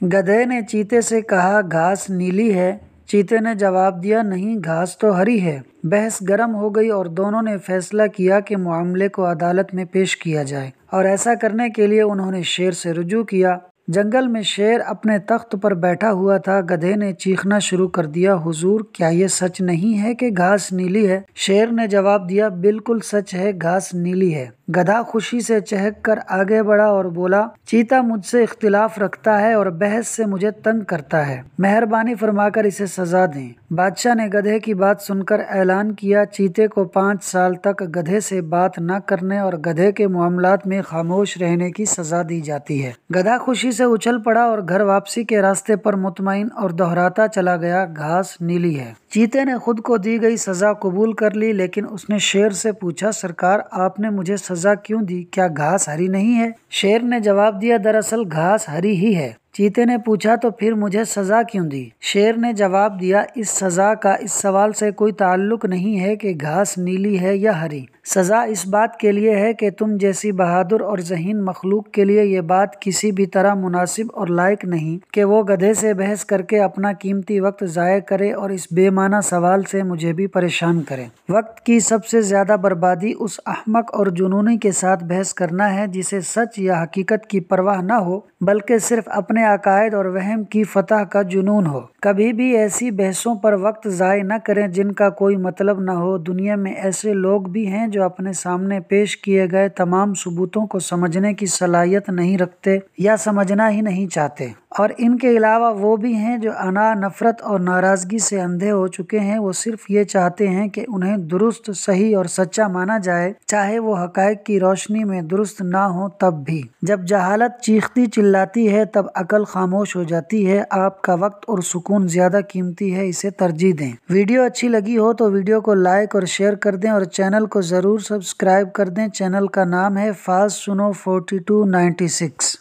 گدھے نے چیتے سے کہا گھاس نیلی ہے۔ چیتے نے جواب دیا نہیں، گھاس تو ہری ہے۔ بحث گرم ہو گئی اور دونوں نے فیصلہ کیا کہ معاملے کو عدالت میں پیش کیا جائے، اور ایسا کرنے کے لیے انہوں نے شیر سے رجوع کیا۔ جنگل میں شیر اپنے تخت پر بیٹھا ہوا تھا۔ گدھے نے چیخنا شروع کر دیا، حضور کیا یہ سچ نہیں ہے کہ گھاس نیلی ہے؟ شیر نے جواب دیا، بالکل سچ ہے، گھاس نیلی ہے۔ گدھا خوشی سے چہک کر آگے بڑھا اور بولا، چیتا مجھ سے اختلاف رکھتا ہے اور بحث سے مجھے تنگ کرتا ہے، مہربانی فرما کر اسے سزا دیں۔ بادشاہ نے گدھے کی بات سن کر اعلان کیا، چیتے کو 5 سال تک گدھے سے بات نہ کرنے اور گدھے کے معاملات میں خاموش رہنے کی سزا دی جاتی ہے۔ گدھا خوشی سے اچھل پڑا اور گھر واپسی کے راستے پر مطمئن اور دہراتا چلا گیا، گھاس نیلی ہے۔ چیتے نے خود کو دی گئی سزا قبول کر لی، لیکن اس نے شیر سے پوچھا، سرکار آپ نے مجھے سزا کیوں دی؟ کیا گھاس ہری نہیں ہے؟ شیر نے جواب دیا، دراصل گھاس ہری ہی ہے۔ چیتے نے پوچھا، تو پھر مجھے سزا کیوں دی؟ شیر نے جواب دیا، اس سزا کا اس سوال سے کوئی تعلق نہیں ہے کہ گھاس نیلی ہے یا ہری۔ سزا اس بات کے لیے ہے کہ تم جیسی بہادر اور ذہین مخلوق کے لیے یہ بات کسی بھی طرح مناسب اور لائق نہیں کہ وہ گدھے سے بحث کر کے اپنا قیمتی وقت ضائع کرے اور اس بے معنی سوال سے مجھے بھی پریشان کرے۔ وقت کی سب سے زیادہ بربادی اس احمق اور جنونی کے ساتھ بحث کرنا ہے جسے سچ یا حقیقت کی پرواہ نہ ہو، بلکہ صرف اپنے عقائد اور وہم کی فتح کا جنون ہو۔ کبھی بھی ایسی بحثوں پر وقت ضائع نہ کریں جن کا کوئی مطلب نہ ہو۔ دنیا میں ایسے لوگ بھی ہیں جو اپنے سامنے پیش کیے گئے تمام ثبوتوں کو سمجھنے کی صلاحیت نہیں رکھتے یا سمجھنا ہی نہیں چاہتے، اور ان کے علاوہ وہ بھی ہیں جو انا، نفرت اور ناراضگی سے اندھے ہو چکے ہیں۔ وہ صرف یہ چاہتے ہیں کہ انہیں درست، صحیح اور سچا مانا جائے، چاہے وہ حقائق کی روشنی میں درست نہ ہو تب بھی۔ جب جہالت چیختی چلاتی ہے تب عقل خاموش ہو جاتی ہے۔ آپ کا وقت اور سکون زیادہ قیمتی ہے، اسے ترجیح دیں۔ ویڈیو اچھی لگی ہو تو ویڈیو کو لائک اور شیئر کر دیں اور چینل کو ضرور سبسکرائب کر دیں۔ چینل کا نام ہے فاسٹ سنو 4296۔